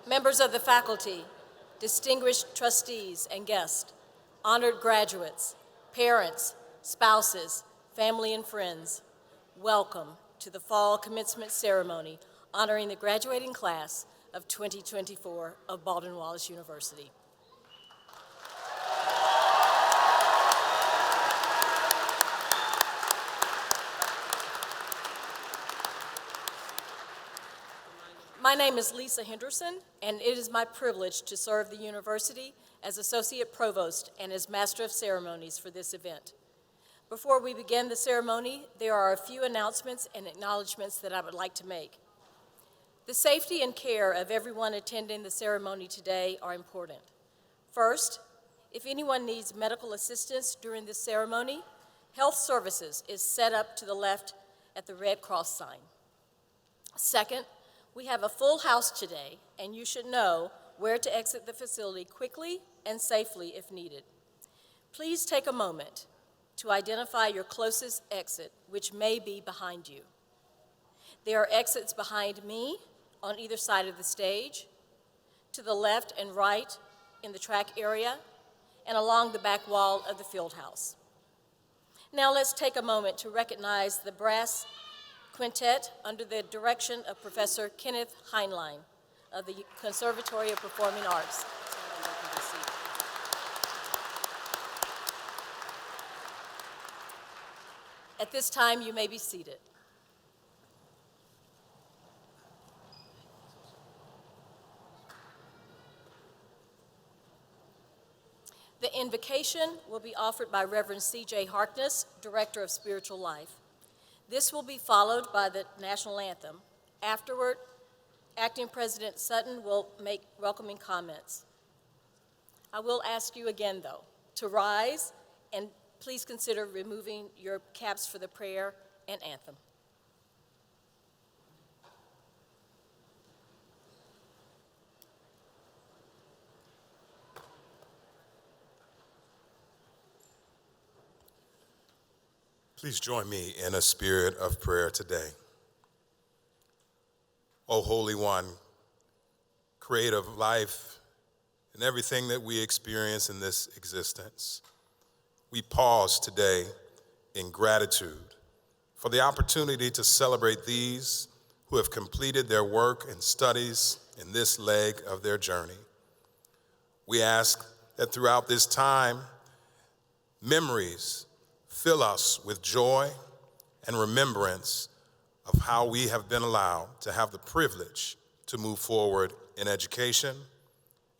Members of the faculty, distinguished trustees and guests, honored graduates, parents, spouses, family, and friends, welcome to the fall commencement ceremony honoring the graduating class of 2024 of Baldwin Wallace University. My name is Lisa Henderson, and it is my privilege to serve the university as Associate Provost and as Master of Ceremonies for this event. Before we begin the ceremony, there are a few announcements and acknowledgments that I would like to make. The safety and care of everyone attending the ceremony today are important. First, if anyone needs medical assistance during this ceremony, Health Services is set up to the left at the Red Cross sign. Second, we have a full house today, and you should know where to exit the facility quickly and safely if needed. Please take a moment to identify your closest exit, which may be behind you. There are exits behind me on either side of the stage, to the left and right in the track area, and along the back wall of the field house. Now let's take a moment to recognize the brass quintet under the direction of Professor Kenneth Heinlein of the Conservatory of Performing Arts. At this time, you may be seated. The invocation will be offered by Reverend C.J. Harkness, Director of Spiritual Life. This will be followed by the national anthem. Afterward, Acting President Sutton will make welcoming comments. I will ask you again, though, to rise and please consider removing your caps for the prayer and anthem. Please join me in a spirit of prayer today. O Holy One, creator of life and everything that we experience in this existence, we pause today in gratitude for the opportunity to celebrate these who have completed their work and studies in this leg of their journey. We ask that throughout this time, memories fill us with joy and remembrance of how we have been allowed to have the privilege to move forward in education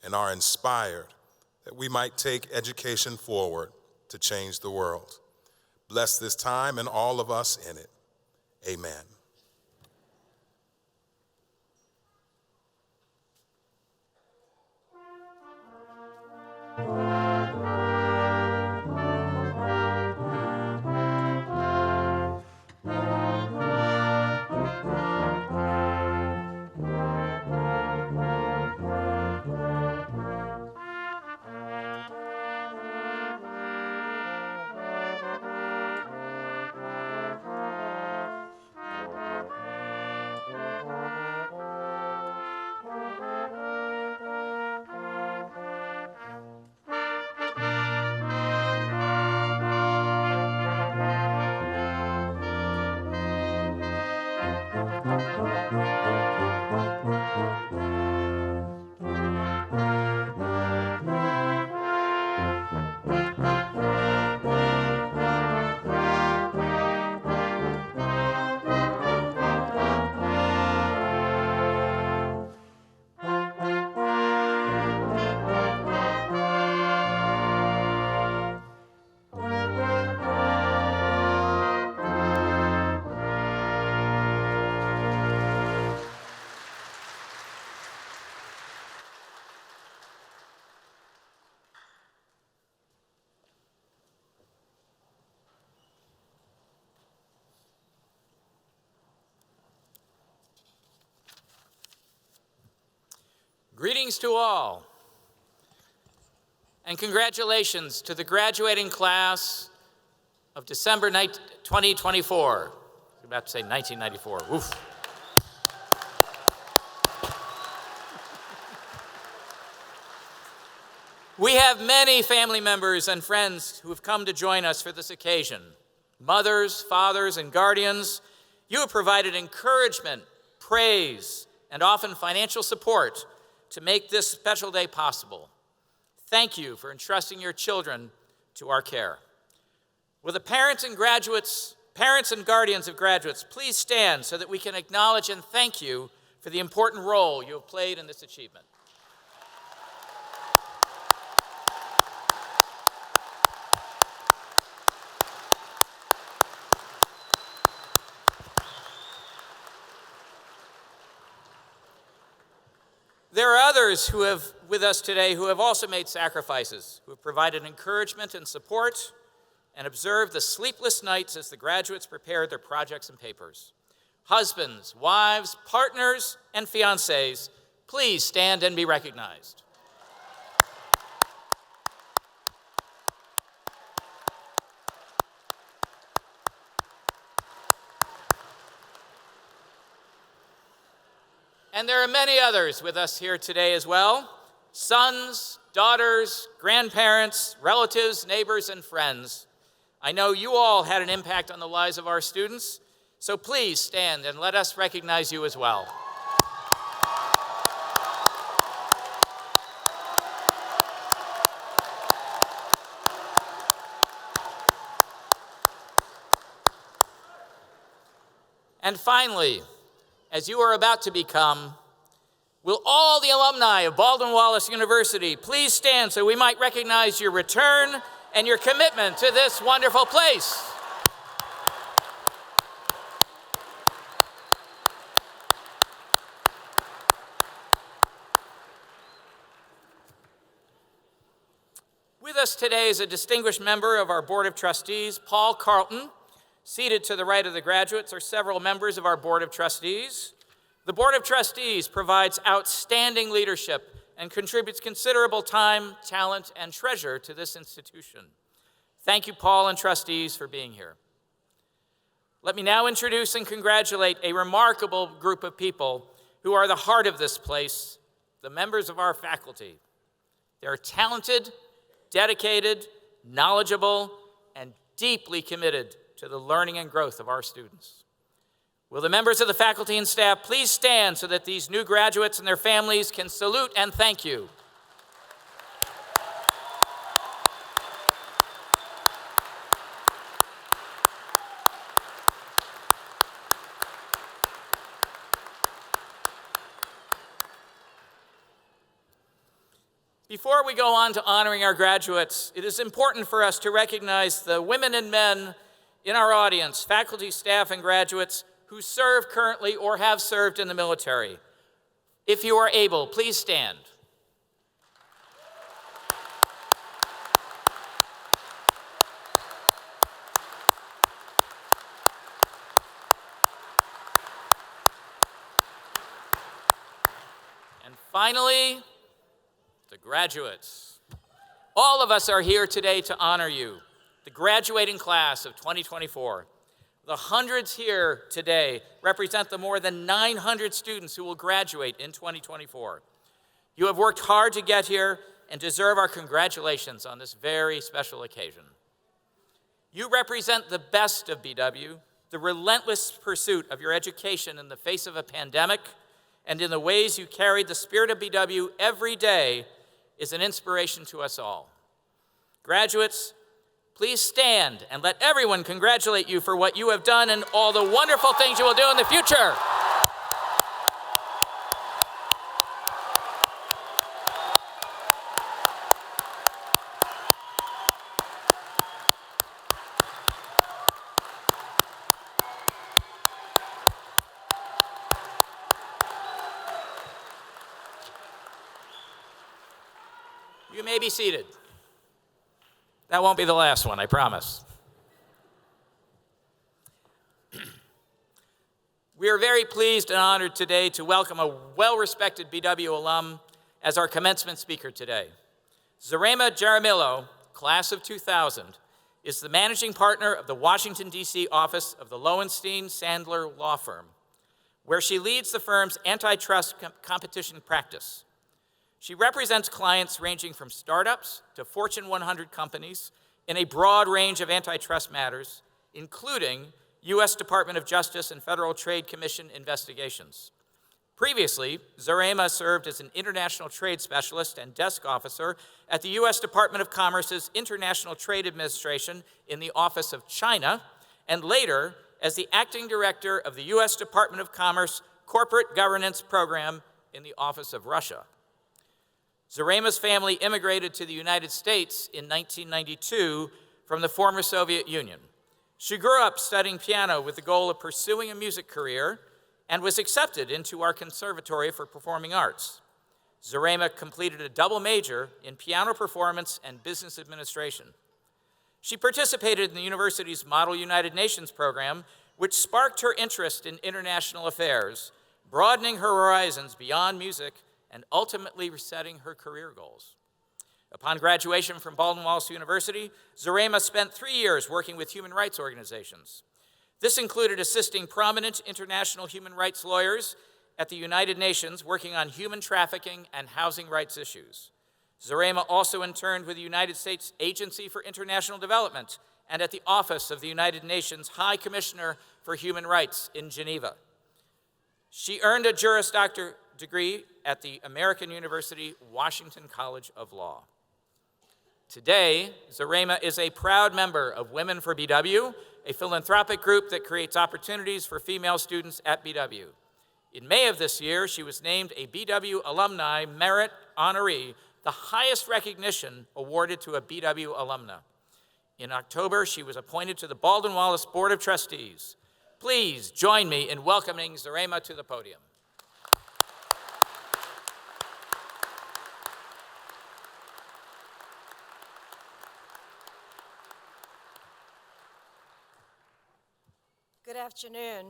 and are inspired that we might take education forward to change the world. Bless this time and all of us in it. Amen. Greetings to all, and congratulations to the graduating class of December 2024. I was about to say 1994. Oof. We have many family members and friends who have come to join us for this occasion. Mothers, fathers, and guardians, you have provided encouragement, praise, and often financial support to make this special day possible. Thank you for entrusting your children to our care. Will the parents and guardians of graduates please stand so that we can acknowledge and thank you for the important role you have played in this achievement. There are others who have with us today who have also made sacrifices, who have provided encouragement and support, and observed the sleepless nights as the graduates prepared their projects and papers. Husbands, wives, partners, and fiancés, please stand and be recognized. And there are many others with us here today as well. Sons, daughters, grandparents, relatives, neighbors, and friends. I know you all had an impact on the lives of our students, so please stand and let us recognize you as well. And finally, as you are about to become, will all the alumni of Baldwin Wallace University please stand so we might recognize your return and your commitment to this wonderful place. With us today is a distinguished member of our Board of Trustees, Paul Carlton. Seated to the right of the graduates are several members of our Board of Trustees. The Board of Trustees provides outstanding leadership and contributes considerable time, talent, and treasure to this institution. Thank you, Paul and trustees, for being here. Let me now introduce and congratulate a remarkable group of people who are the heart of this place, the members of our faculty. They're talented, dedicated, knowledgeable, and deeply committed to the learning and growth of our students. Will the members of the faculty and staff please stand so that these new graduates and their families can salute and thank you. Before we go on to honoring our graduates, it is important for us to recognize the women and men in our audience, faculty, staff, and graduates who serve currently or have served in the military. If you are able, please stand. And finally, the graduates. All of us are here today to honor you, the graduating class of 2024. The hundreds here today represent the more than 900 students who will graduate in 2024. You have worked hard to get here and deserve our congratulations on this very special occasion. You represent the best of BW, the relentless pursuit of your education in the face of a pandemic, and in the ways you carried the spirit of BW every day is an inspiration to us all. Graduates, please stand and let everyone congratulate you for what you have done and all the wonderful things you will do in the future. You may be seated. That won't be the last one, I promise. We are very pleased and honored today to welcome a well-respected BW alum as our commencement speaker today. Zarema Jaramillo, class of 2000, is the managing partner of the Washington, D.C. office of the Lowenstein Sandler Law Firm, where she leads the firm's antitrust competition practice. She represents clients ranging from startups to Fortune 100 companies in a broad range of antitrust matters, including U.S. Department of Justice and Federal Trade Commission investigations. Previously, Zarema served as an international trade specialist and desk officer at the U.S. Department of Commerce's International Trade Administration in the Office of China, and later as the acting director of the U.S. Department of Commerce Corporate Governance Program in the Office of Russia. Zarema's family immigrated to the United States in 1992 from the former Soviet Union. She grew up studying piano with the goal of pursuing a music career and was accepted into our Conservatory for Performing Arts. Zarema completed a double major in piano performance and business administration. She participated in the university's Model United Nations program, which sparked her interest in international affairs, broadening her horizons beyond music and ultimately resetting her career goals. Upon graduation from Baldwin Wallace University, Zarema spent 3 years working with human rights organizations. This included assisting prominent international human rights lawyers at the United Nations working on human trafficking and housing rights issues. Zarema also interned with the United States Agency for International Development and at the Office of the United Nations High Commissioner for Human Rights in Geneva. She earned a Juris Doctor degree at the American University Washington College of Law. Today, Zarema is a proud member of Women for BW, a philanthropic group that creates opportunities for female students at BW. In May of this year, she was named a BW Alumni Merit Honoree, the highest recognition awarded to a BW alumna. In October, she was appointed to the Baldwin Wallace Board of Trustees. Please join me in welcoming Zarema to the podium. Good afternoon.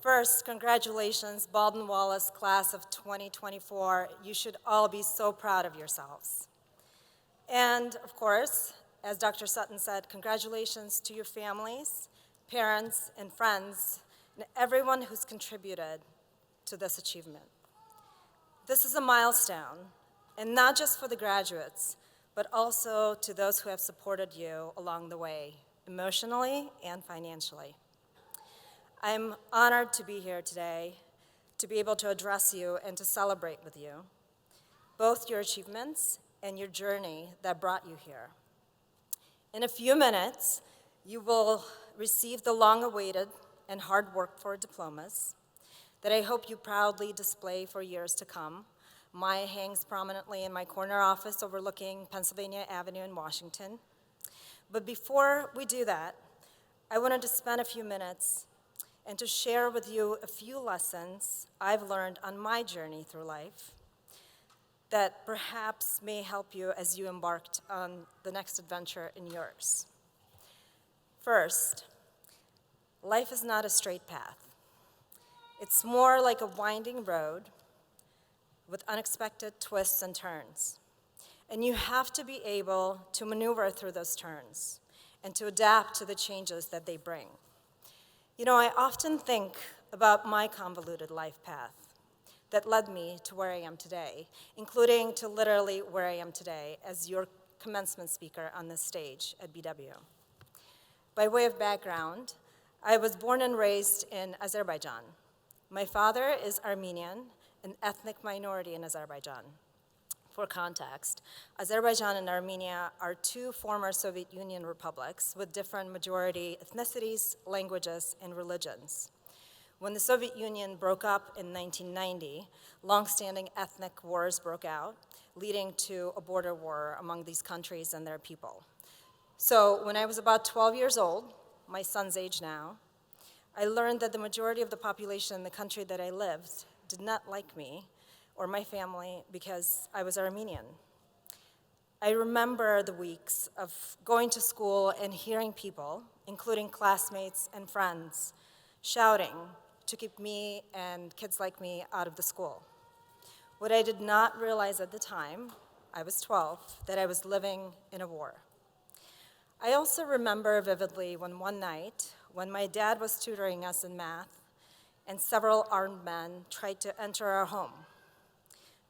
First, congratulations, Baldwin Wallace class of 2024. You should all be so proud of yourselves. And of course, as Dr. Sutton said, congratulations to your families, parents, and friends, and everyone who's contributed to this achievement. This is a milestone, and not just for the graduates, but also to those who have supported you along the way, emotionally and financially. I'm honored to be here today, to be able to address you and to celebrate with you, both your achievements and your journey that brought you here. In a few minutes, you will receive the long-awaited and hard-worked-for diplomas that I hope you proudly display for years to come. Mine hangs prominently in my corner office overlooking Pennsylvania Avenue in Washington. But before we do that, I wanted to spend a few minutes and to share with you a few lessons I've learned on my journey through life that perhaps may help you as you embarked on the next adventure in yours. First, life is not a straight path. It's more like a winding road with unexpected twists and turns. And you have to be able to maneuver through those turns and to adapt to the changes that they bring. You know, I often think about my convoluted life path that led me to where I am today, including to literally where I am today as your commencement speaker on this stage at BW. By way of background, I was born and raised in Azerbaijan. My father is Armenian, an ethnic minority in Azerbaijan. For context, Azerbaijan and Armenia are two former Soviet Union republics with different majority ethnicities, languages, and religions. When the Soviet Union broke up in 1990, long-standing ethnic wars broke out, leading to a border war among these countries and their people. So when I was about 12 years old, my son's age now, I learned that the majority of the population in the country that I lived did not like me or my family because I was Armenian. I remember the weeks of going to school and hearing people, including classmates and friends, shouting to keep me and kids like me out of the school. What I did not realize at the time, I was 12, that I was living in a war. I also remember vividly when one night, when my dad was tutoring us in math, and several armed men tried to enter our home.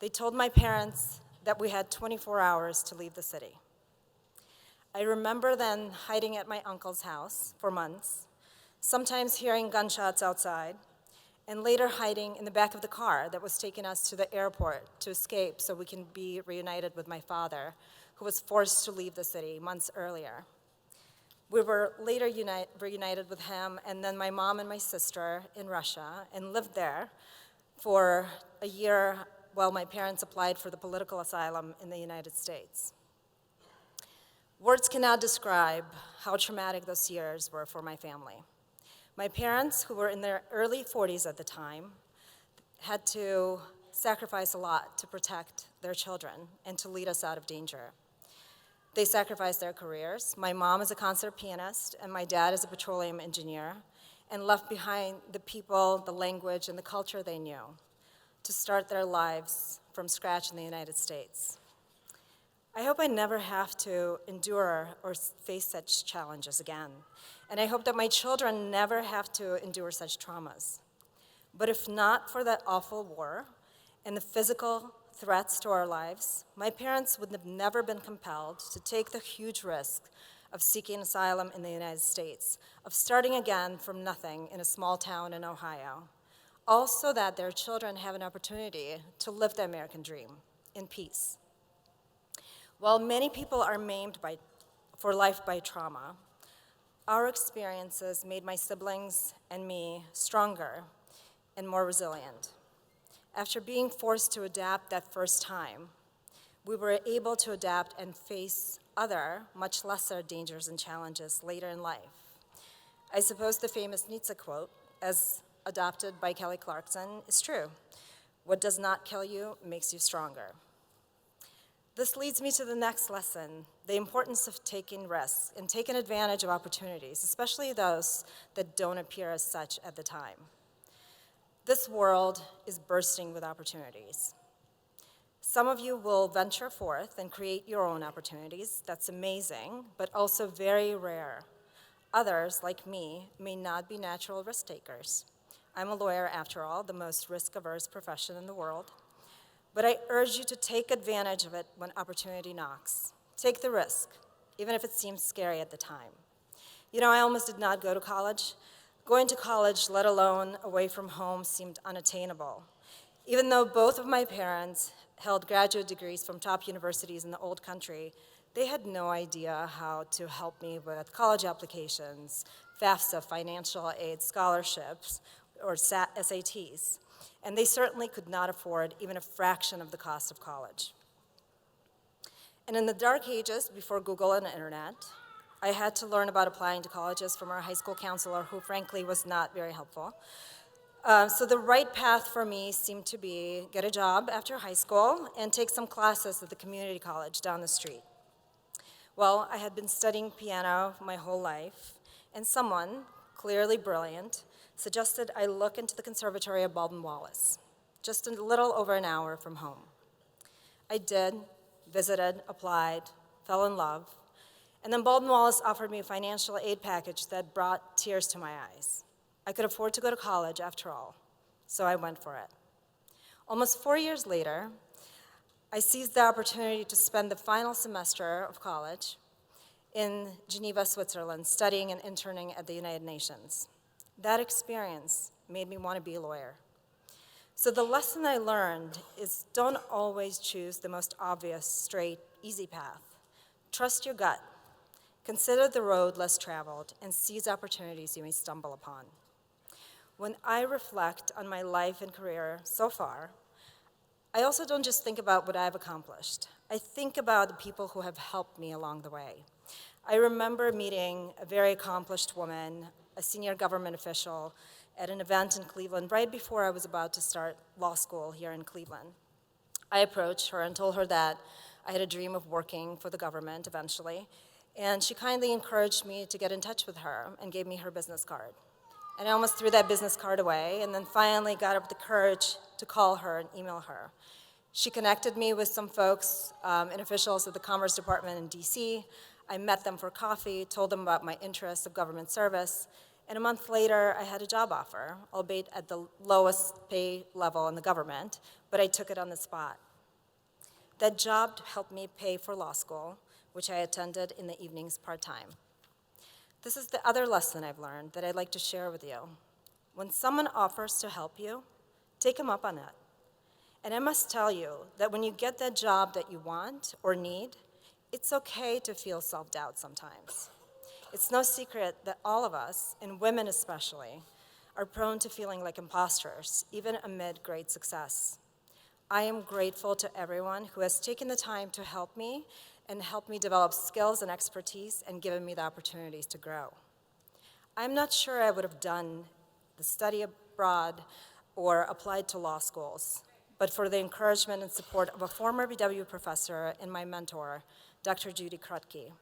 They told my parents that we had 24 hours to leave the city. I remember then hiding at my uncle's house for months, sometimes hearing gunshots outside, and later hiding in the back of the car that was taking us to the airport to escape so we can be reunited with my father, who was forced to leave the city months earlier. We were later reunited with him, and then my mom and my sister in Russia, and lived there for a year while my parents applied for the political asylum in the United States. Words cannot describe how traumatic those years were for my family. My parents, who were in their early 40s at the time, had to sacrifice a lot to protect their children and to lead us out of danger. They sacrificed their careers. My mom is a concert pianist, and my dad is a petroleum engineer, and left behind the people, the language, and the culture they knew to start their lives from scratch in the United States. I hope I never have to endure or face such challenges again. And I hope that my children never have to endure such traumas. But if not for that awful war and the physical threats to our lives, my parents would have never been compelled to take the huge risk of seeking asylum in the United States, of starting again from nothing in a small town in Ohio, all so that their children have an opportunity to live the American dream in peace. While many people are maimed for life by trauma, our experiences made my siblings and me stronger and more resilient. After being forced to adapt that first time, we were able to adapt and face other, much lesser dangers and challenges later in life. I suppose the famous Nietzsche quote, as adopted by Kelly Clarkson, is true. What does not kill you makes you stronger. This leads me to the next lesson, the importance of taking risks and taking advantage of opportunities, especially those that don't appear as such at the time. This world is bursting with opportunities. Some of you will venture forth and create your own opportunities. That's amazing, but also very rare. Others, like me, may not be natural risk takers. I'm a lawyer, after all, the most risk-averse profession in the world. But I urge you to take advantage of it when opportunity knocks. Take the risk, even if it seems scary at the time. You know, I almost did not go to college. Going to college, let alone away from home, seemed unattainable. Even though both of my parents held graduate degrees from top universities in the old country, they had no idea how to help me with college applications, FAFSA, financial aid, scholarships, or SATs. And they certainly could not afford even a fraction of the cost of college. And in the dark ages before Google and the internet, I had to learn about applying to colleges from our high school counselor, who frankly was not very helpful. So the right path for me seemed to be get a job after high school and take some classes at the community college down the street. Well, I had been studying piano my whole life, and someone, clearly brilliant, suggested I look into the conservatory of Baldwin, Wallace, just a little over an hour from home. I did, visited, applied, fell in love, and then Baldwin Wallace offered me a financial aid package that brought tears to my eyes. I could afford to go to college after all, so I went for it. Almost 4 years later, I seized the opportunity to spend the final semester of college in Geneva, Switzerland, studying and interning at the United Nations. That experience made me want to be a lawyer. So the lesson I learned is don't always choose the most obvious, straight, easy path. Trust your gut. Consider the road less traveled and seize opportunities you may stumble upon. When I reflect on my life and career so far, I also don't just think about what I've accomplished. I think about the people who have helped me along the way. I remember meeting a very accomplished woman, a senior government official, at an event in Cleveland right before I was about to start law school here in Cleveland. I approached her and told her that I had a dream of working for the government eventually, and she kindly encouraged me to get in touch with her and gave me her business card. And I almost threw that business card away, and then finally got up the courage to call her and email her. She connected me with some folks and officials at the Commerce Department in DC. I met them for coffee, told them about my interest of government service, and a month later, I had a job offer, albeit at the lowest pay level in the government, but I took it on the spot. That job helped me pay for law school, which I attended in the evenings part-time. This is the other lesson I've learned that I'd like to share with you. When someone offers to help you, take them up on it. And I must tell you that when you get that job that you want or need, it's okay to feel self-doubt sometimes. It's no secret that all of us, and women especially, are prone to feeling like imposters, even amid great success. I am grateful to everyone who has taken the time to help me and helped me develop skills and expertise and given me the opportunities to grow. I'm not sure I would have done the study abroad or applied to law schools, but for the encouragement and support of a former BW professor and my mentor, Dr. Judy Krutke.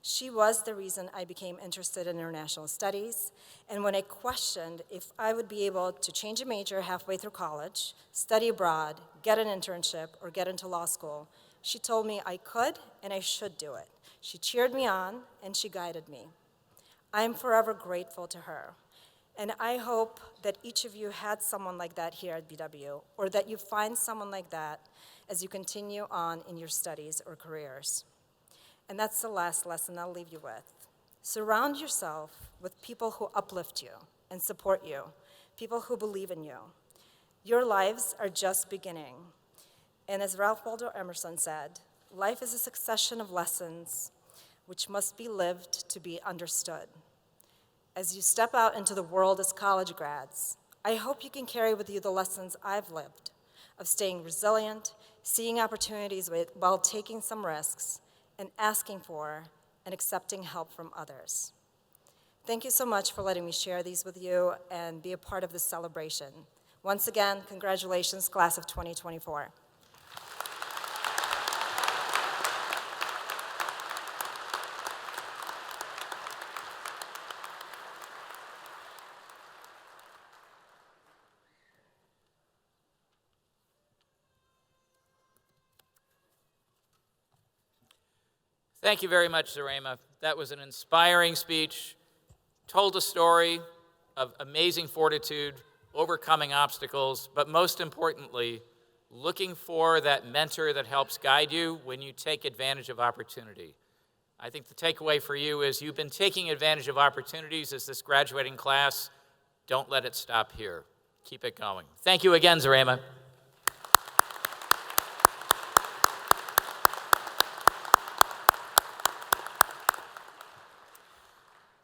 She was the reason I became interested in international studies, and when I questioned if I would be able to change a major halfway through college, study abroad, get an internship, or get into law school, she told me I could and I should do it. She cheered me on and she guided me. I am forever grateful to her, and I hope that each of you had someone like that here at BW, or that you find someone like that as you continue on in your studies or careers. And that's the last lesson I'll leave you with. Surround yourself with people who uplift you and support you, people who believe in you. Your lives are just beginning. And as Ralph Waldo Emerson said, life is a succession of lessons which must be lived to be understood. As you step out into the world as college grads, I hope you can carry with you the lessons I've lived of staying resilient, seeing opportunities while taking some risks, and asking for and accepting help from others. Thank you so much for letting me share these with you and be a part of this celebration. Once again, congratulations, class of 2024. Thank you very much, Zarema. That was an inspiring speech, told a story of amazing fortitude, overcoming obstacles, but most importantly, looking for that mentor that helps guide you when you take advantage of opportunity. I think the takeaway for you is you've been taking advantage of opportunities as this graduating class. Don't let it stop here. Keep it going. Thank you again, Zarema.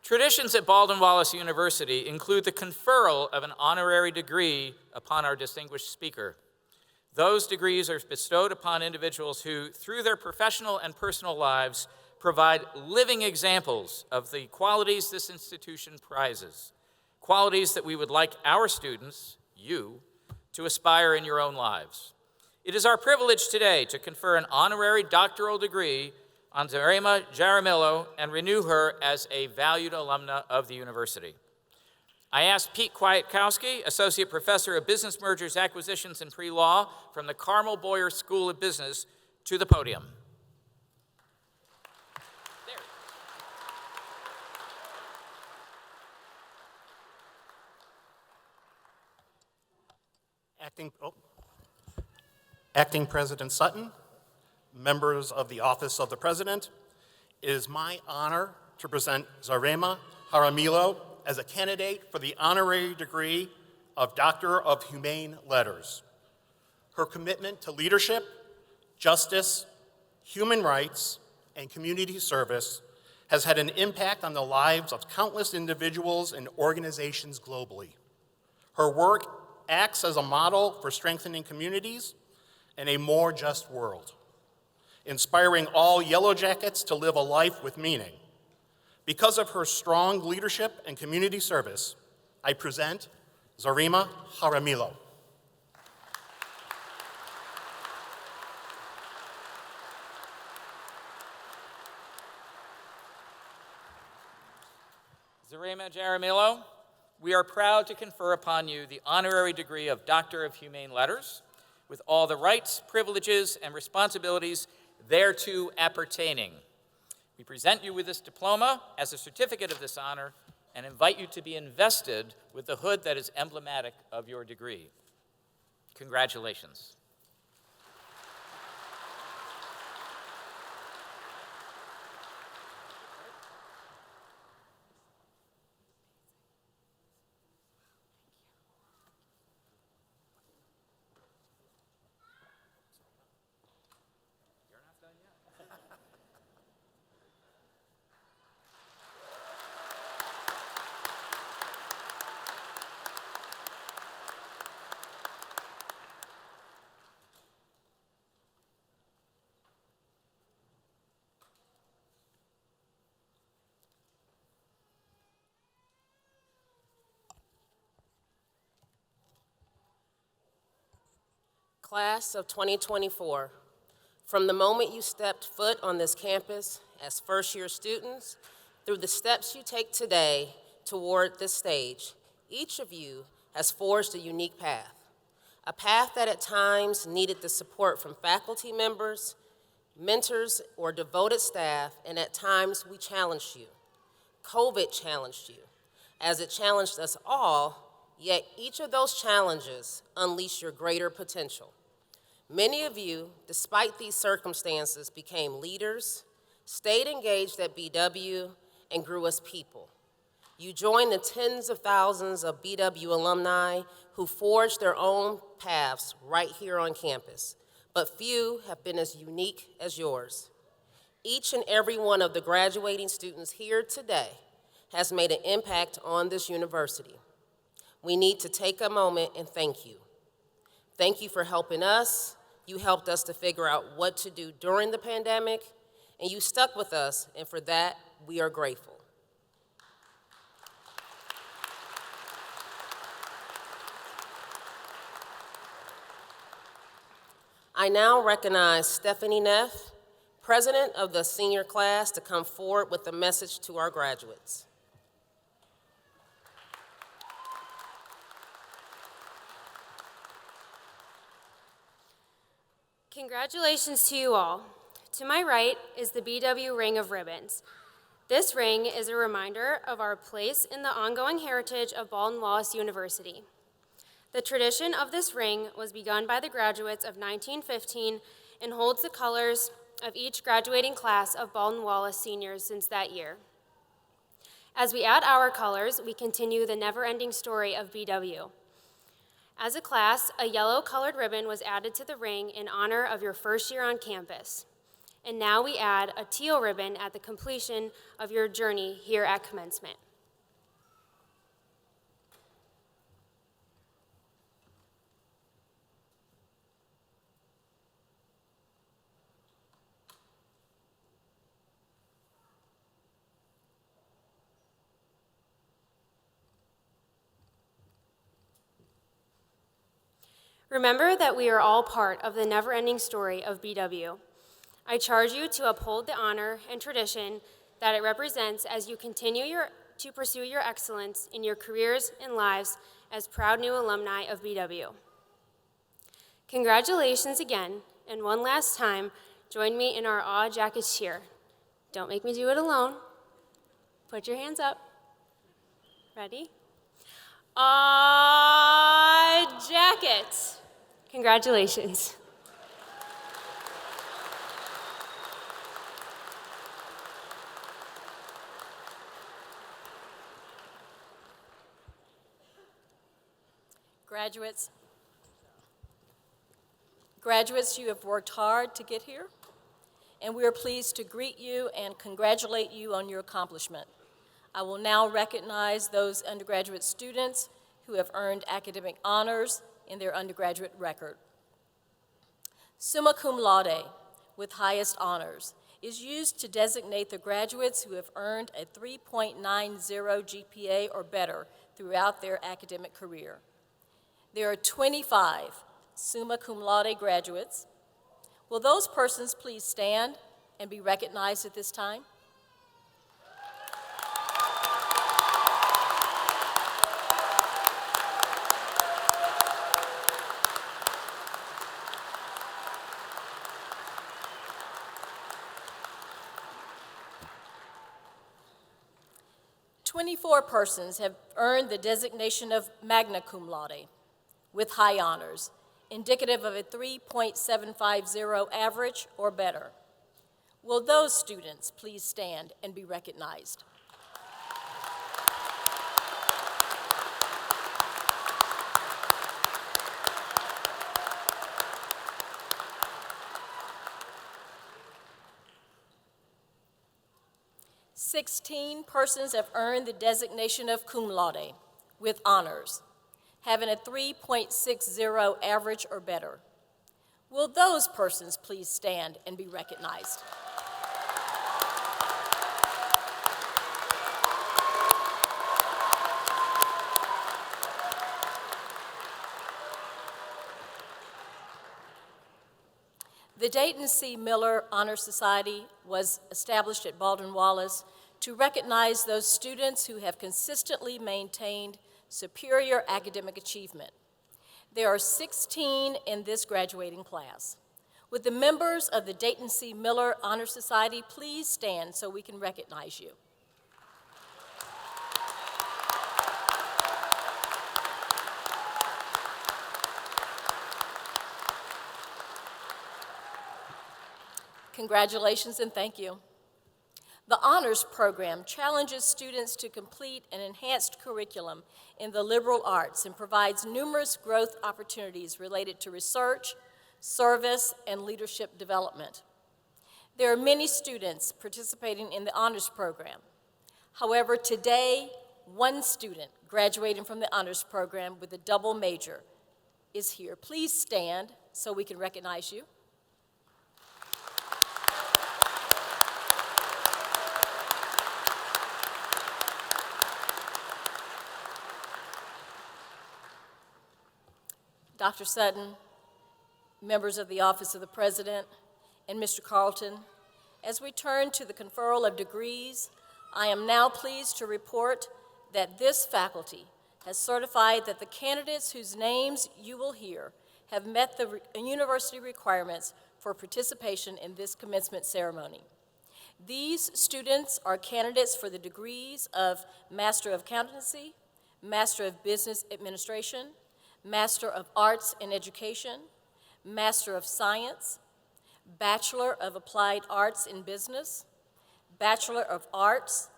Traditions at Baldwin Wallace University include the conferral of an honorary degree upon our distinguished speaker. Those degrees are bestowed upon individuals who, through their professional and personal lives, provide living examples of the qualities this institution prizes, qualities that we would like our students, you, to aspire in your own lives. It is our privilege today to confer an honorary doctoral degree on Zarema Jaramillo and renew her as a valued alumna of the university. I asked Pete Kwiatkowski, Associate Professor of Business Mergers, Acquisitions, and Pre-Law from the Carmel Boyer School of Business, to the podium. Acting President Sutton, members of the Office of the President, it is my honor to present Zarema Jaramillo as a candidate for the honorary degree of Doctor of Humane Letters. Her commitment to leadership, justice, human rights, and community service has had an impact on the lives of countless individuals and organizations globally. Her work acts as a model for strengthening communities and a more just world, inspiring all Yellow Jackets to live a life with meaning. Because of her strong leadership and community service, I present Zarema Jaramillo. Zarema Jaramillo, we are proud to confer upon you the honorary degree of Doctor of Humane Letters, with all the rights, privileges, and responsibilities thereto appertaining. We present you with this diploma as a certificate of this honor and invite you to be invested with the hood that is emblematic of your degree. Congratulations. Class of 2024, from the moment you stepped foot on this campus as first-year students, through the steps you take today toward this stage, each of you has forged a unique path, a path that at times needed the support from faculty members, mentors, or devoted staff, and at times we challenged you. COVID challenged you, as it challenged us all, yet each of those challenges unleashed your greater potential. Many of you, despite these circumstances, became leaders, stayed engaged at BW, and grew as people. You joined the tens of thousands of BW alumni who forged their own paths right here on campus, but few have been as unique as yours. Each and every one of the graduating students here today has made an impact on this university. We need to take a moment and thank you. Thank you for helping us. You helped us to figure out what to do during the pandemic, and you stuck with us, and for that, we are grateful. I now recognize Stephanie Neff, president of the senior class, to come forward with a message to our graduates. Congratulations to you all. To my right is the BW Ring of Ribbons. This ring is a reminder of our place in the ongoing heritage of Baldwin Wallace University. The tradition of this ring was begun by the graduates of 1915 and holds the colors of each graduating class of Baldwin Wallace seniors since that year. As we add our colors, we continue the never-ending story of BW. As a class, a yellow-colored ribbon was added to the ring in honor of your first year on campus. And now we add a teal ribbon at the completion of your journey here at Commencement. Remember that we are all part of the never-ending story of BW. I charge you to uphold the honor and tradition that it represents as you continue to pursue your excellence in your careers and lives as proud new alumni of BW. Congratulations again, and one last time, join me in our Aw Jackets cheer. Don't make me do it alone. Put your hands up. Ready? Aw Jackets. Congratulations. Graduates, you have worked hard to get here, and we are pleased to greet you and congratulate you on your accomplishment. I will now recognize those undergraduate students who have earned academic honors in their undergraduate record. Summa cum laude, with highest honors, is used to designate the graduates who have earned a 3.90 GPA or better throughout their academic career. There are 25 summa cum laude graduates. Will those persons please stand and be recognized at this time? 64 persons have earned the designation of magna cum laude with high honors, indicative of a 3.750 average or better. Will those students please stand and be recognized? Sixteen persons have earned the designation of cum laude with honors, having a 3.60 average or better. Will those persons please stand and be recognized? The Dayton C. Miller Honor Society was established at Baldwin, Wallace to recognize those students who have consistently maintained superior academic achievement. There are 16 in this graduating class. Would the members of the Dayton C. Miller Honor Society please stand so we can recognize you? Congratulations and thank you. The Honors Program challenges students to complete an enhanced curriculum in the liberal arts and provides numerous growth opportunities related to research, service, and leadership development. There are many students participating in the Honors Program. However, today, one student graduating from the Honors Program with a double major is here. Please stand so we can recognize you. Dr. Sutton, members of the Office of the President, and Mr. Carlton, as we turn to the conferral of degrees, I am now pleased to report that this faculty has certified that the candidates whose names you will hear have met the university requirements for participation in this commencement ceremony. These students are candidates for the degrees of Master of Accountancy, Master of Business Administration, Master of Arts in Education, Master of Science, Bachelor of Applied Arts in Business, Bachelor of Arts,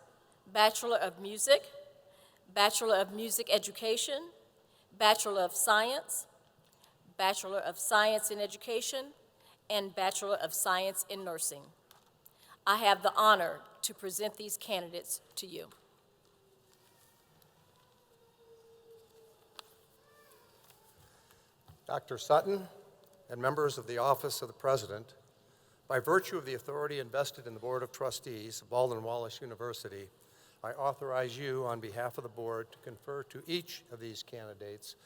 Bachelor of Music Education, Bachelor of Science in Education, and Bachelor of Science in Nursing. I have the honor to present these candidates to you. Dr. Sutton and members of the Office of the President, by virtue of the authority invested in the Board of Trustees of Baldwin Wallace University, I authorize you on behalf of the board to confer to each of these candidates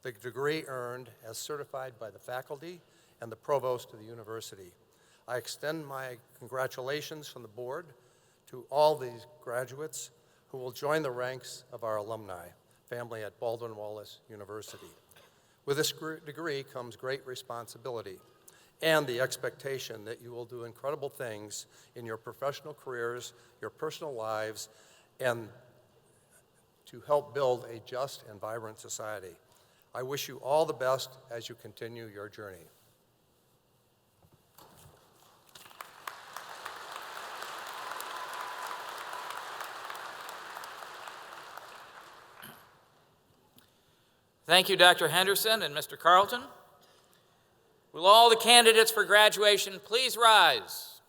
the degree earned as certified by the faculty and the provost of the university. I extend my congratulations from the board to all these graduates who will join the ranks of our alumni family at Baldwin Wallace University. With this degree comes great responsibility and the expectation that you will do incredible things in your professional careers, your personal lives, and to help build a just and vibrant society. I wish you all the best as you continue your journey. Thank you, Dr. Henderson and Mr. Carlton. Will all the candidates for graduation please rise?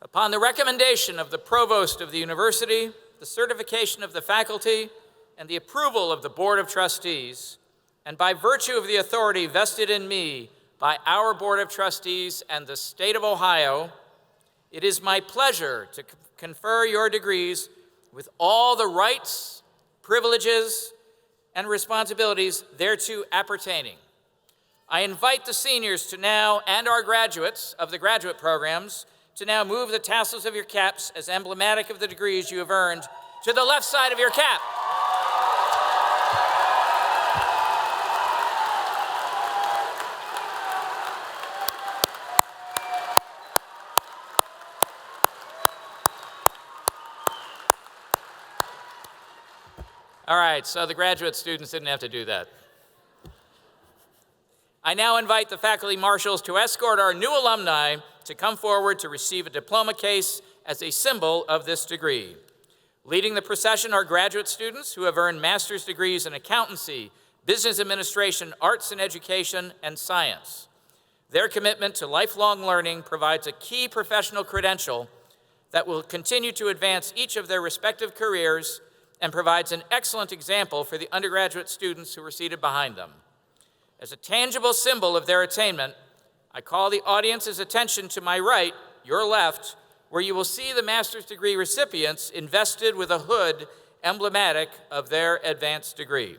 Upon the recommendation of the provost of the university, the certification of the faculty, and the approval of the Board of Trustees, and by virtue of the authority vested in me by our Board of Trustees and the state of Ohio, it is my pleasure to confer your degrees with all the rights, privileges, and responsibilities thereto appertaining. I invite the seniors to now, and our graduates of the graduate programs, to now move the tassels of your caps as emblematic of the degrees you have earned to the left side of your cap. right, so the graduate students didn't have to do that. I now invite the faculty marshals to escort our new alumni to come forward to receive a diploma case as a symbol of this degree. Leading the procession are graduate students who have earned master's degrees in accountancy, business administration, arts and education, and science. Their commitment to lifelong learning provides a key professional credential that will continue to advance each of their respective careers and provides an excellent example for the undergraduate students who are seated behind them. As a tangible symbol of their attainment, I call the audience's attention to my right, your left, where you will see the master's degree recipients invested with a hood emblematic of their advanced degree.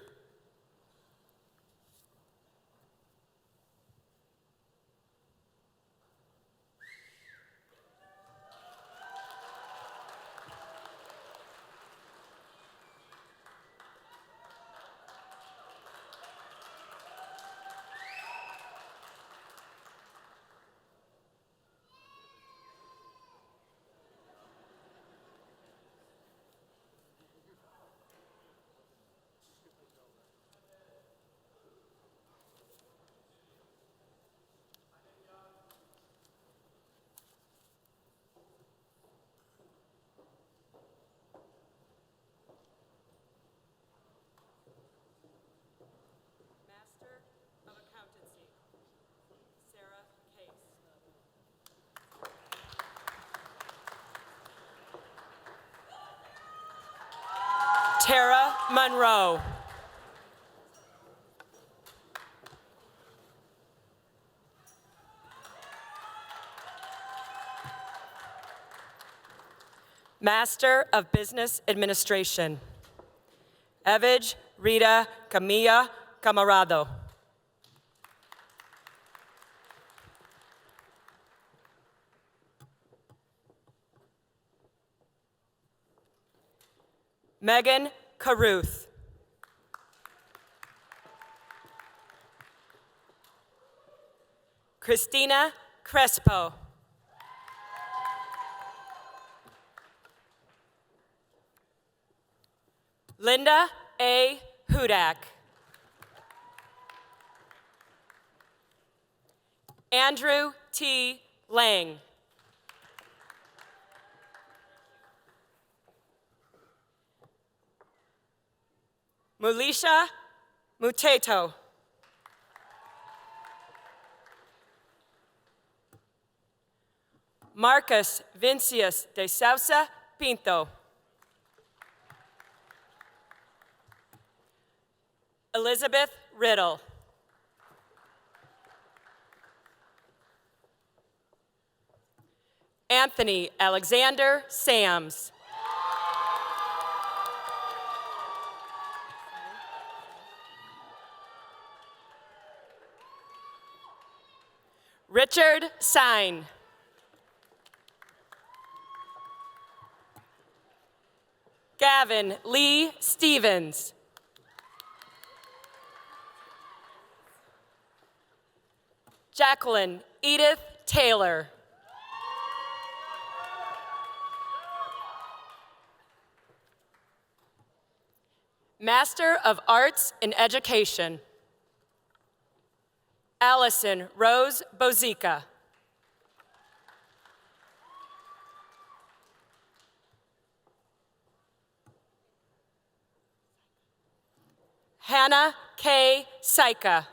Tara Monroe. Master of Business Administration. Evage Rita Camilla Camarado. Megan Caruth. Christina Crespo. Linda A. Hudak. Andrew T. Lang. Mulisha Muteto. Marcus Vincius de Sousa Pinto. Elizabeth Riddle. Anthony Alexander Sams. Richard Sine. Gavin Lee Stevens. Jacqueline Edith Taylor. Master of Arts in Education. Allison Rose Bozica. Hannah K. Saika.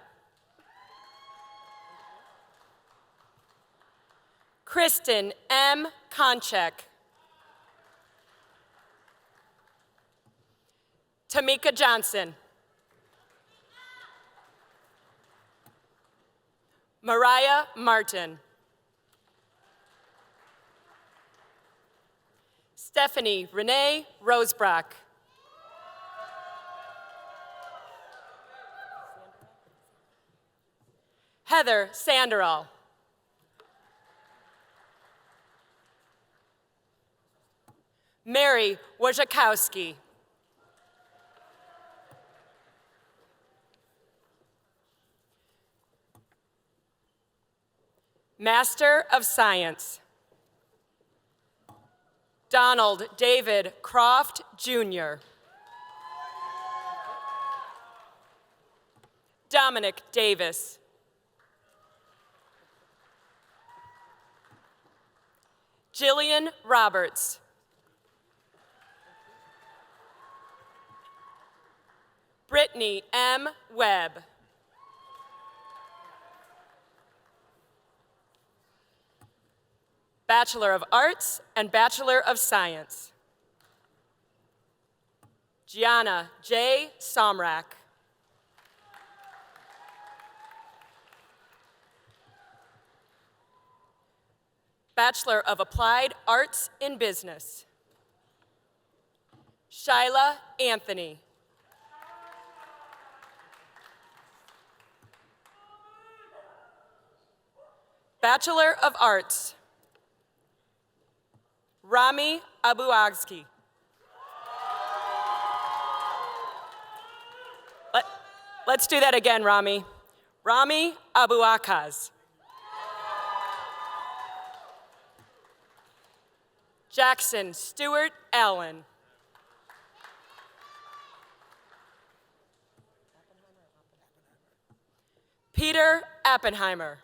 Kristen M. Konchek. Tamika Johnson. Mariah Martin. Stephanie Renee Rosebrock. Heather Sandoral. Mary Wojciechowski. Master of Science. Donald David Croft, Jr. Dominic Davis. Jillian Roberts. Brittany M. Webb. Bachelor of Arts and Bachelor of Science. Gianna J. Somrak. Bachelor of Applied Arts in Business. Shyla Anthony. Bachelor of Arts. Rami Abuagski. Let's do that again, Rami. Rami Abuakaz. Jackson Stewart Allen. Peter Appenheimer.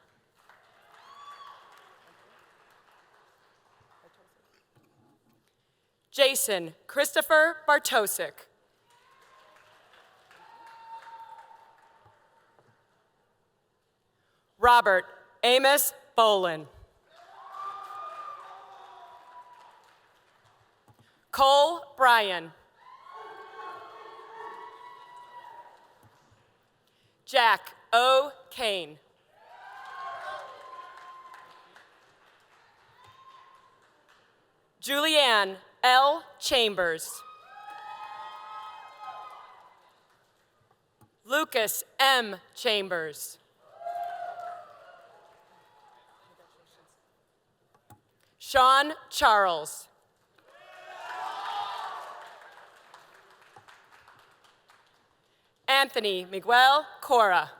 Jason Christopher Bartosik. Robert Amos Bolin. Cole Bryan. Jack O. Kane. Julianne L. Chambers. Lucas M. Chambers. Sean Charles. Anthony Miguel Cora.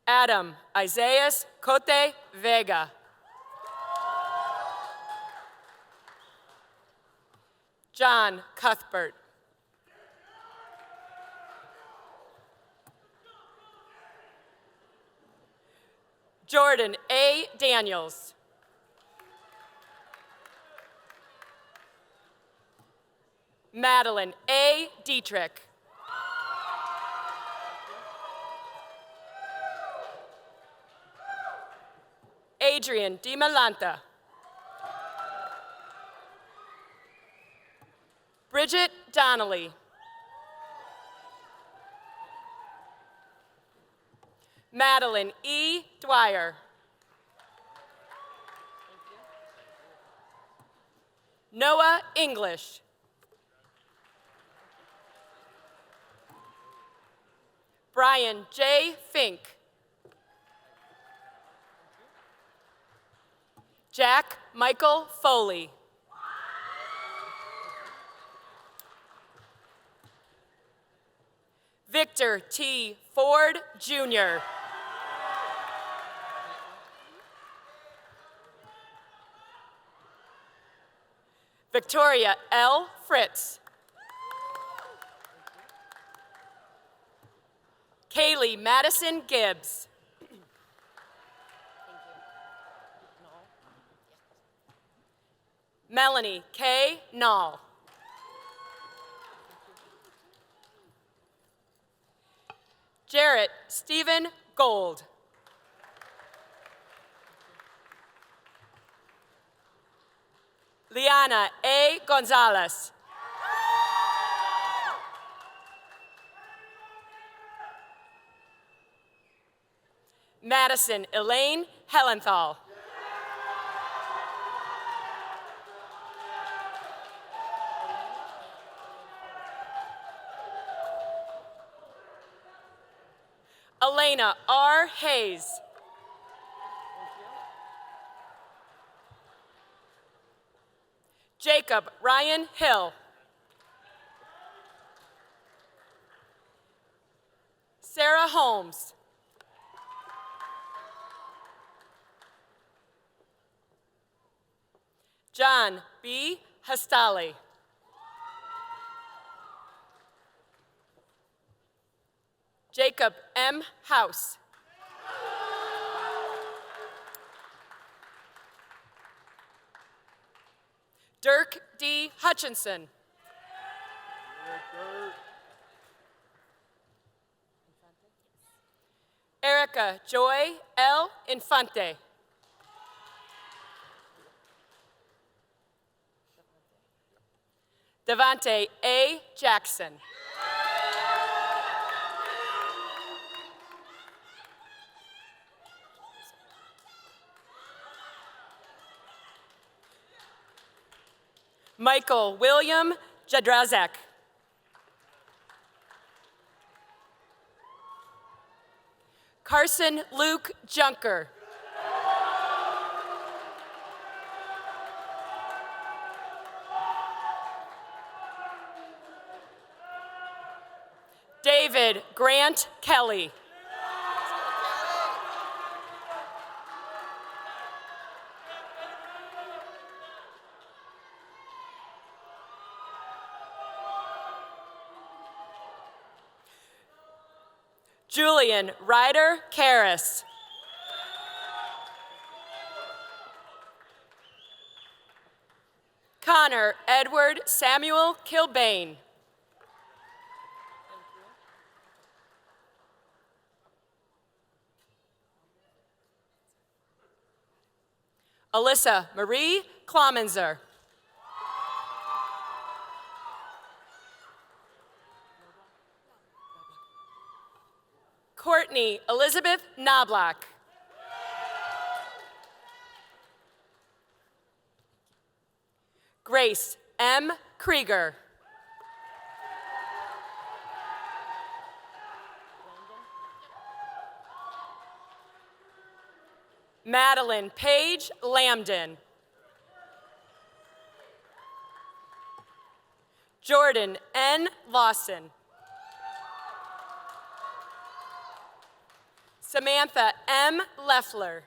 Adam Isaias Cote Vega. John Cuthbert. Jordan A. Daniels. Madeline A. Dietrich. Adrian Di Malanta. Bridget Donnelly. Madeline E. Dwyer. Noah English. Brian J. Fink. Jack Michael Foley. Victor T. Ford, Jr. Victoria L. Fritz. Kaylee Madison Gibbs. Melanie K. Nall. Jarrett Stephen Gold. Liana A. Gonzalez. Madison Elaine Hellenthal. Elena R. Hayes. Jacob Ryan Hill. Sarah Holmes. John B. Hastali. Jacob M. House. Dirk D. Hutchinson. Erica Joy L. Infante. Devante A. Jackson. Michael William Jadrazek. Carson Luke Junker. David Grant Kelly. Julian Ryder Karras. Connor Edward Samuel Kilbane. Alyssa Marie Klomenzer. Courtney Elizabeth Knobloch. Grace M. Krieger. Madeline Page Lambden. Jordan N. Lawson. Samantha M. Leffler.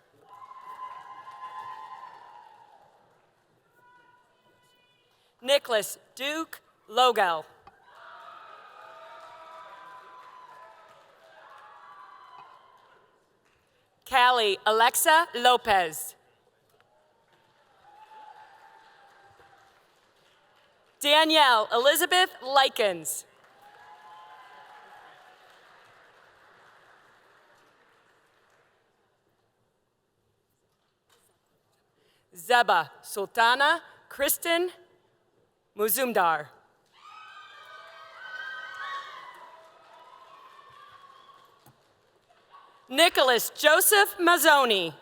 Nicholas Duke Logel. Callie Alexa Lopez. Danielle Elizabeth Likens. Zeba Sultana Kristen Muzumdar. Nicholas Joseph Mazzoni.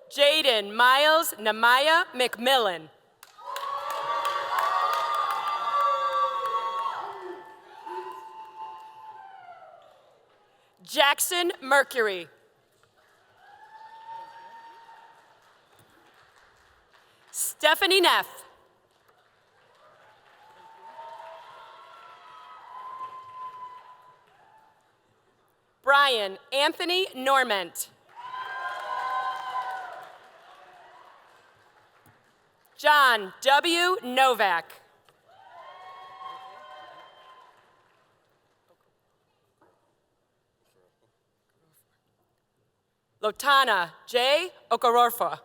Jaden Miles Namaya McMillan. Jackson Mercury. Stephanie Neff. Brian Anthony Normant. John W. Novak. Lotana J. Okororfa.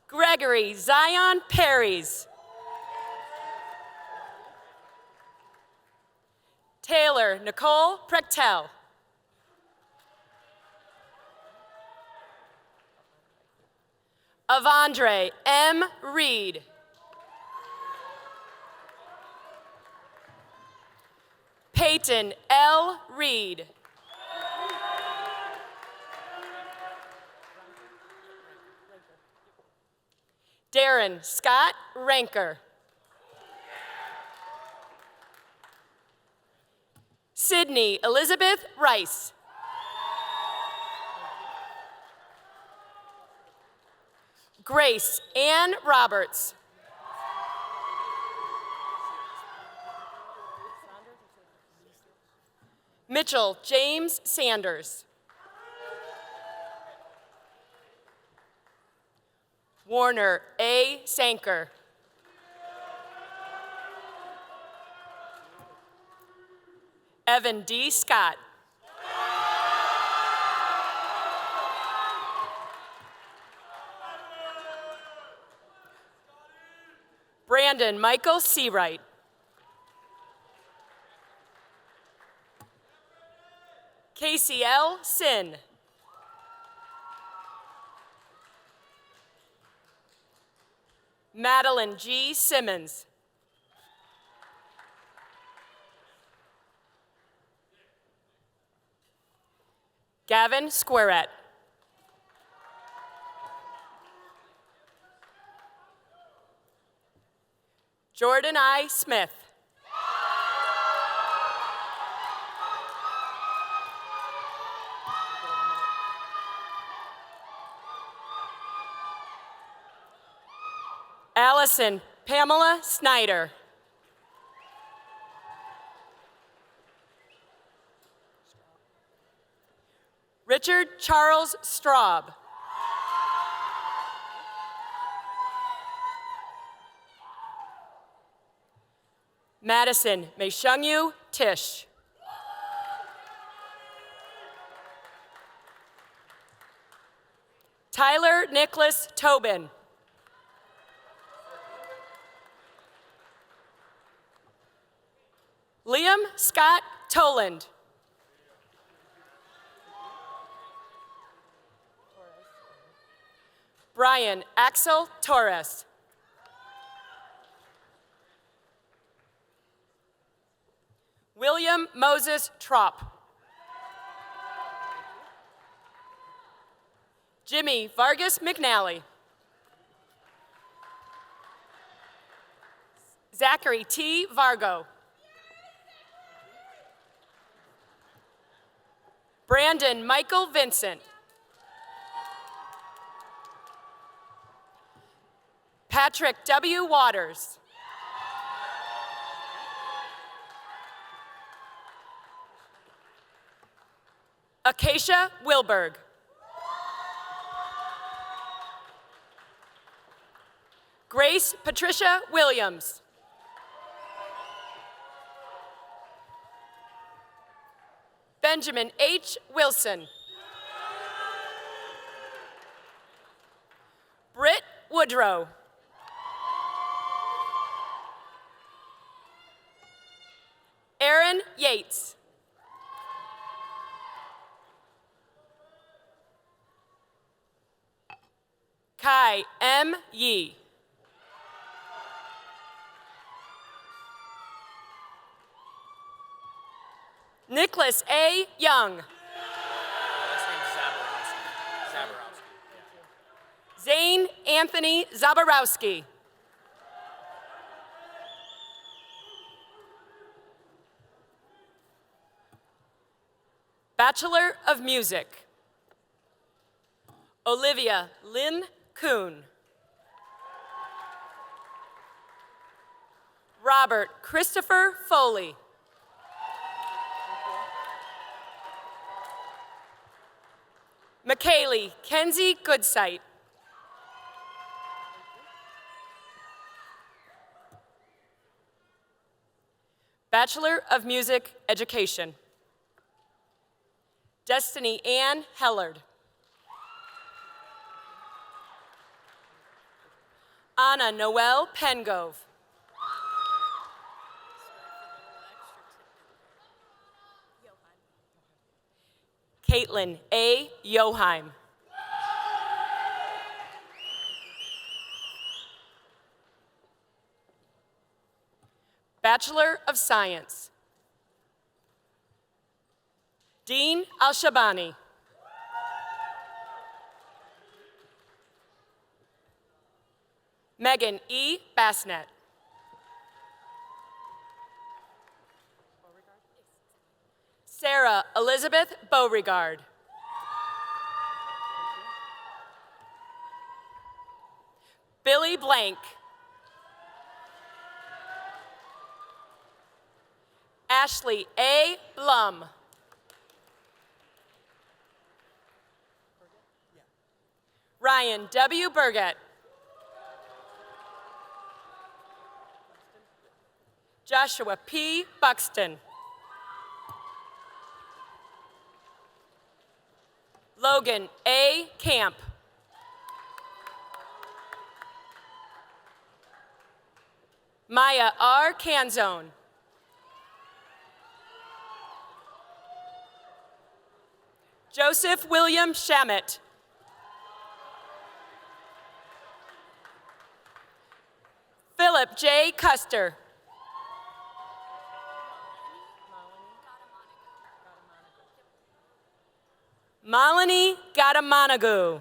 Gregory Zion Perrys. Taylor Nicole Prechtel. Avandre M. Reed. Peyton L. Reed. Darren Scott Ranker. Sydney Elizabeth Rice. Grace Ann Roberts. Mitchell James Sanders. Warner A. Sanker. Evan D. Scott. Brandon Michael Seawright. Casey L. Sin. Madeline G. Simmons. Gavin Squarette. Jordan I. Smith. Allison Pamela Snyder. Richard Charles Straub. Madison Meishungyu Tish. Tyler Nicholas Tobin. Liam Scott Toland. Brian Axel Torres. William Moses Trop. Jimmy Vargas McNally. Zachary T. Vargo. Brandon Michael Vincent. Patrick W. Waters. Acacia Wilberg. Grace Patricia Williams. Benjamin H. Wilson. Britt Woodrow. Aaron Yates. Kai M. Yee. Nicholas A. Young. Zane Anthony Zaborowski. Bachelor of Music. Olivia Lynn Kuhn. Robert Christopher Foley. McKaylee Kenzie Goodsight. Bachelor of Music Education. Destiny Ann Hellard. Anna Noel Pengove. Caitlin A. Yoheim. Bachelor of Science. Dean Al-Shabani. Megan E. Bassnett. Sarah Elizabeth Beauregard. Billy Blank. Ashley A. Blum. Ryan W. Burgett. Joshua P. Buxton. Logan A. Camp. Maya R. Canzone. Joseph William Shamit. Philip J. Custer. Malini Gadamanagu.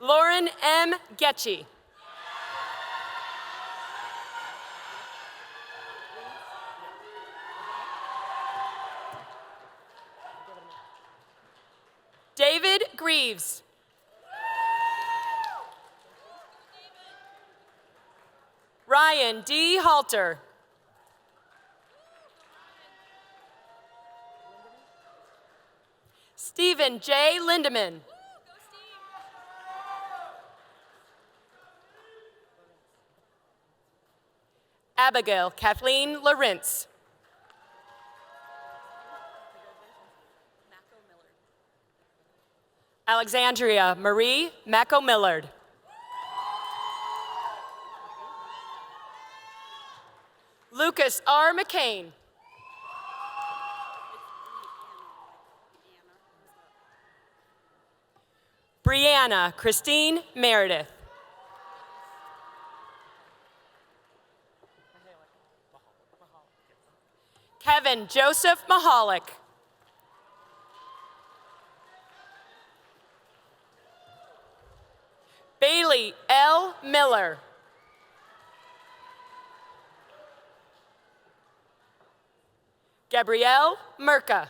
Lauren M. Getchy. David Greaves. Ryan D. Halter. Stephen J. Lindeman. Abigail Kathleen Lawrence. Alexandria Marie Macco Millard. Lucas R. McCain. Brianna Christine Meredith. Kevin Joseph Mahalik. Bailey L. Miller. Gabrielle Merca.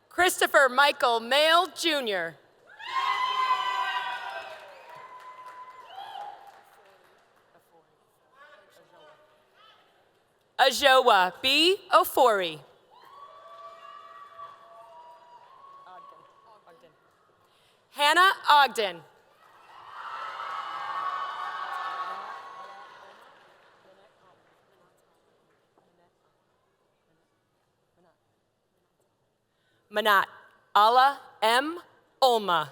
Christopher Michael Mail, Jr. Ajoa B. Ofori. Hannah Ogden. Manat Ala M. Olma.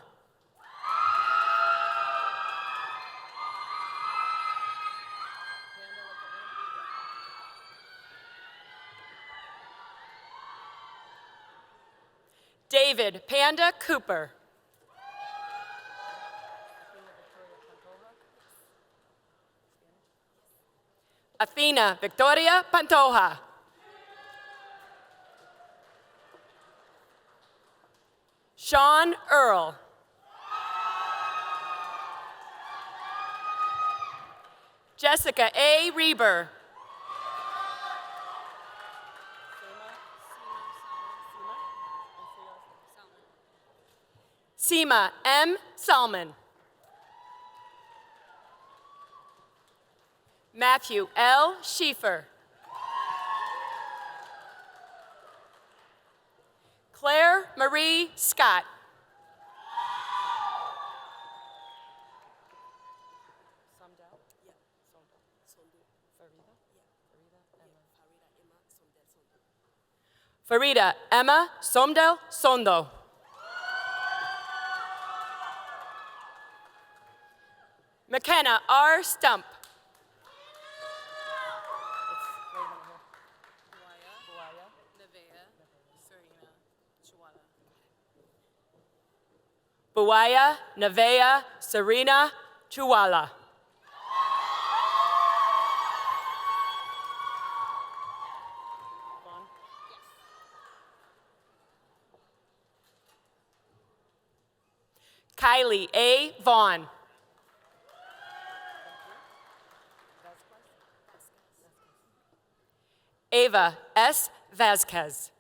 David Panda Cooper. Athena Victoria Pantoja. Sean Earl. Jessica A. Reber. Seema M. Salmon. Matthew L. Schieffer. Claire Marie Scott. Farida Emma Somdel Sondo. McKenna R. Stump. Buaya Nevea Serena Chuala. Kylie A. Vaughn. Ava S. Vasquez.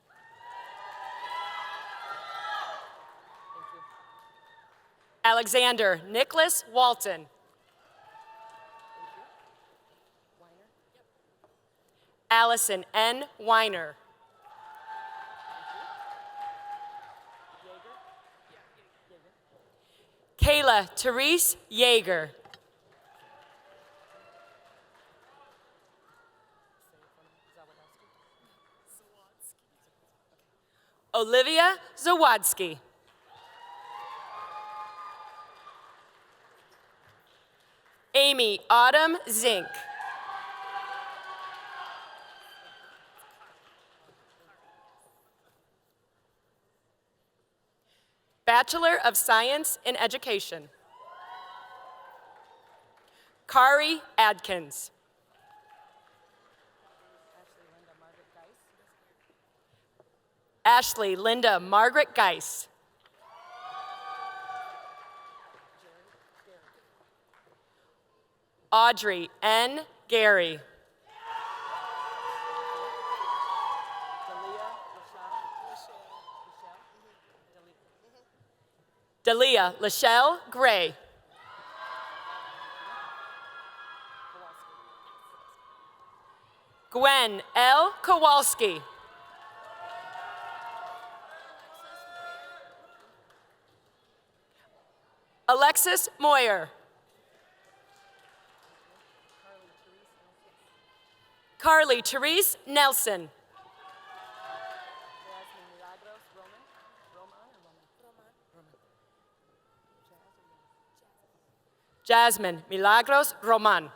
Alexander Nicholas Walton. Allison N. Weiner. Kayla Therese Yeager. Olivia Zawadski. Amy Autumn Zink. Bachelor of Science in Education. Kari Adkins. Ashley Linda Margaret Geis. Audrey N. Gary. Dalia Lachelle Gray. Gwen L. Kowalski. Alexis Moyer. Carly Therese Nelson. Jasmine Milagros Roman.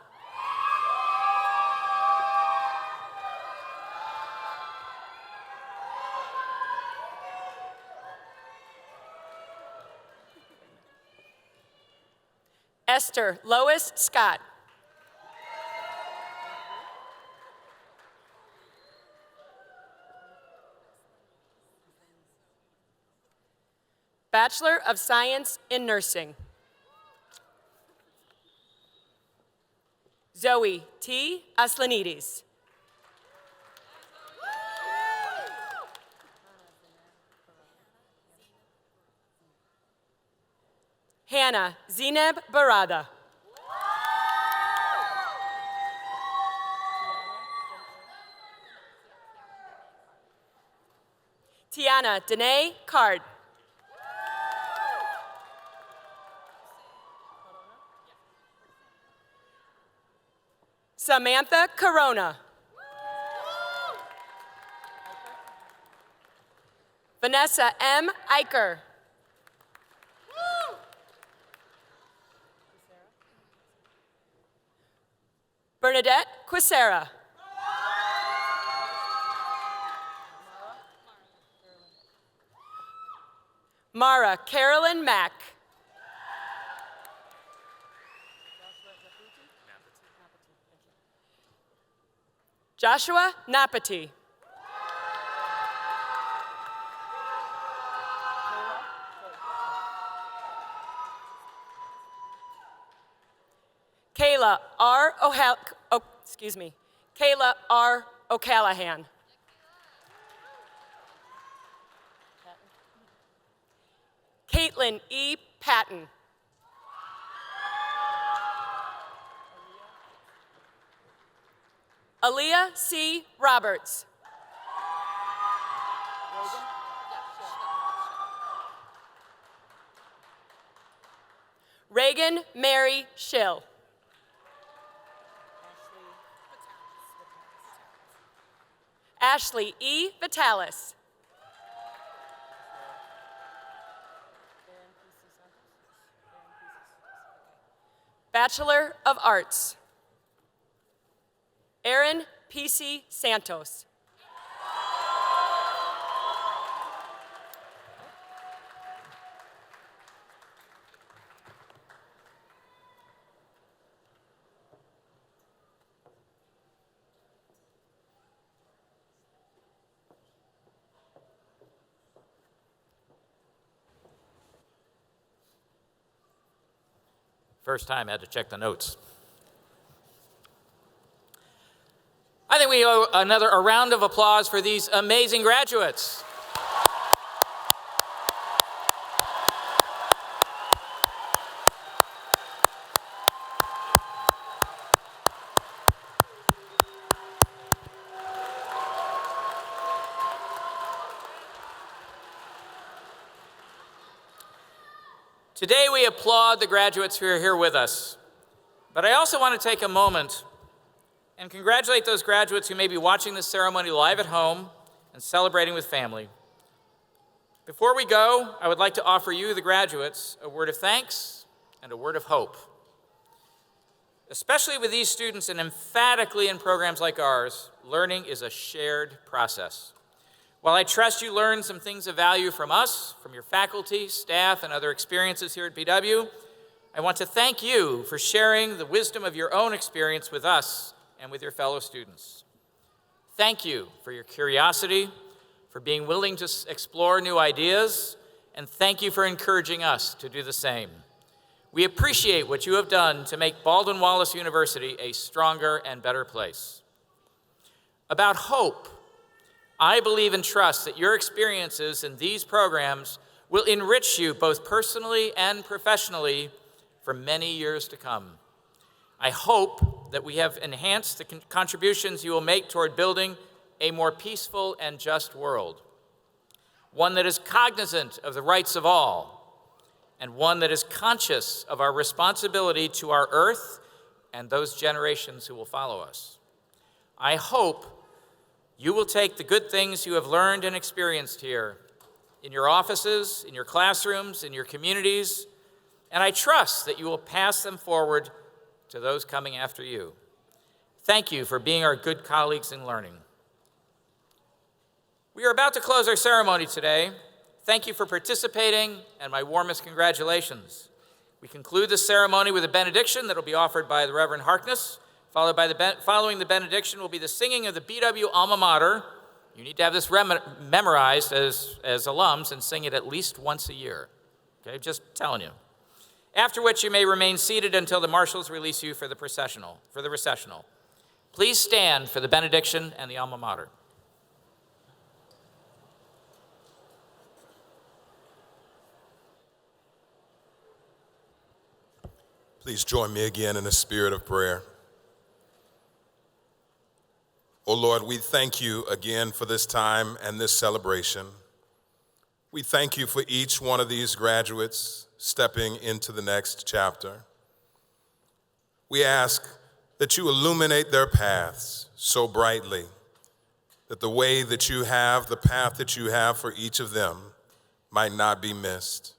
Esther Lois Scott. Bachelor of Science in Nursing. Zoe T. Aslanides. Hannah Zineb Barada. Tiana Danae Card. Samantha Corona. Vanessa M. Eicher. Bernadette Quisera. Mara Carolyn Mack. Joshua Napati. Kayla R. Kayla R. O'Callahan. Caitlin E. Patton. Aaliyah C. Roberts. Reagan Mary Schill. Ashley E. Vitalis. Bachelor of Arts. Aaron P.C. Santos. First time I had to check the notes. I think we owe a round of applause for these amazing graduates. Today we applaud the graduates who are here with us, but I also want to take a moment and congratulate those graduates who may be watching this ceremony live at home and celebrating with family. Before we go, I would like to offer you, the graduates, a word of thanks and a word of hope. Especially with these students and emphatically in programs like ours, learning is a shared process. While I trust you learned some things of value from us, from your faculty, staff, and other experiences here at BW, I want to thank you for sharing the wisdom of your own experience with us and with your fellow students. Thank you for your curiosity, for being willing to explore new ideas, and thank you for encouraging us to do the same. We appreciate what you have done to make Baldwin Wallace University a stronger and better place. About hope, I believe and trust that your experiences in these programs will enrich you both personally and professionally for many years to come. I hope that we have enhanced the contributions you will make toward building a more peaceful and just world, one that is cognizant of the rights of all, and one that is conscious of our responsibility to our earth and those generations who will follow us. I hope you will take the good things you have learned and experienced here in your offices, in your classrooms, in your communities, and I trust that you will pass them forward to those coming after you. Thank you for being our good colleagues in learning. We are about to close our ceremony today. Thank you for participating, and my warmest congratulations. We conclude the ceremony with a benediction that will be offered by the Reverend Harkness. Following the benediction will be the singing of the BW alma mater. You need to have this memorized as alums and sing it at least once a year. Okay, just telling you. After which you may remain seated until the marshals release you for the recessional. Please stand for the benediction and the alma mater. Please join me again in a spirit of prayer. Oh Lord, we thank you again for this time and this celebration. We thank you for each one of these graduates stepping into the next chapter. We ask that you illuminate their paths so brightly that the way that you have, the path that you have for each of them might not be missed.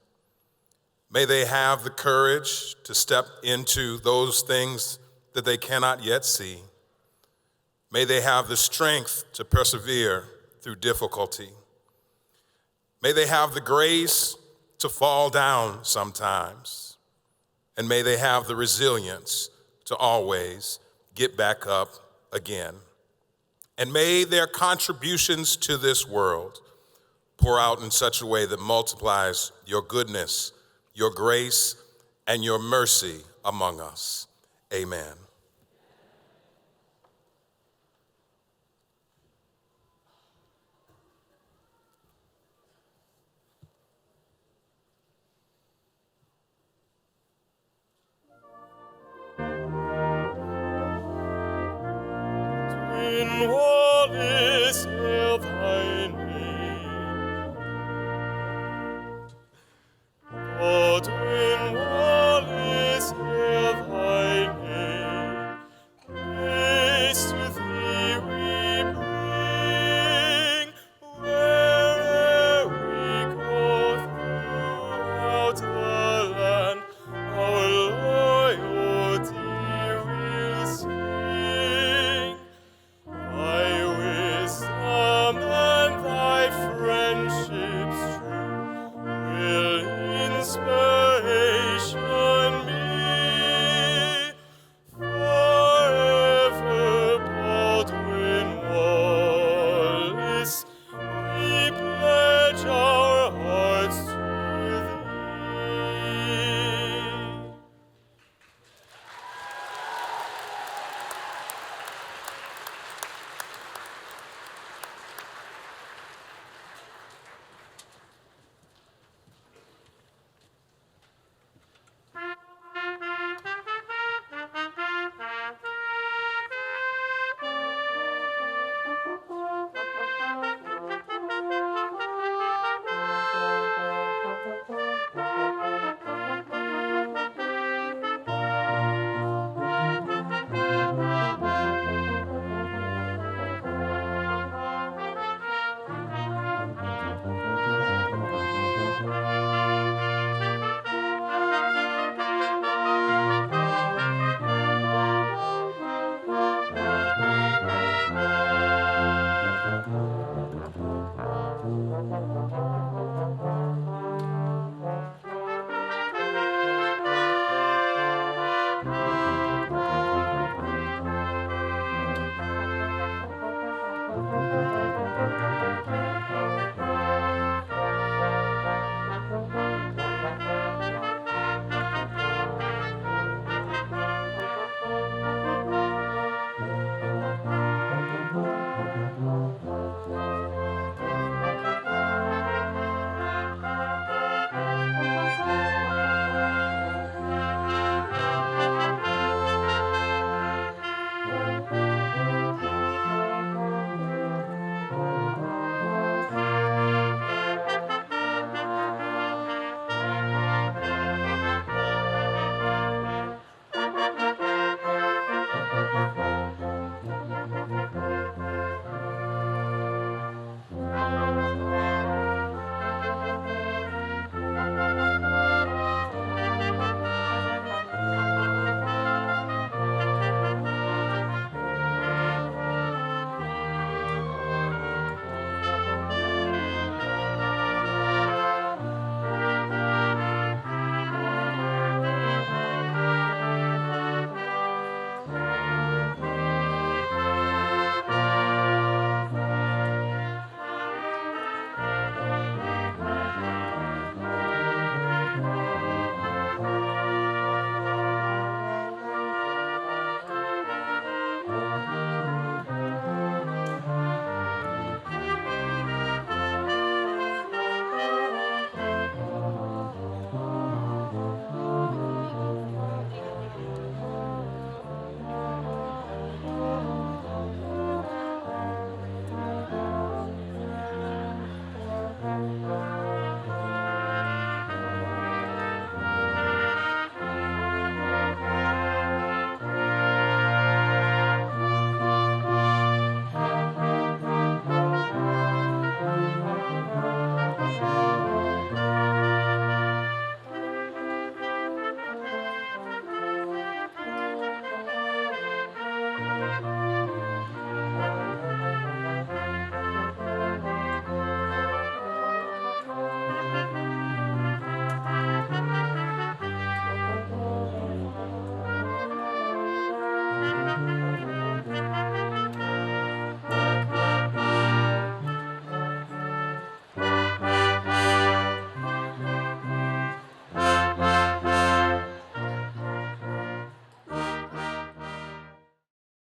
May they have the courage to step into those things that they cannot yet see. May they have the strength to persevere through difficulty. May they have the grace to fall down sometimes. And may they have the resilience to always get back up again. And may their contributions to this world pour out in such a way that multiplies your goodness, your grace, and your mercy among us. Amen. In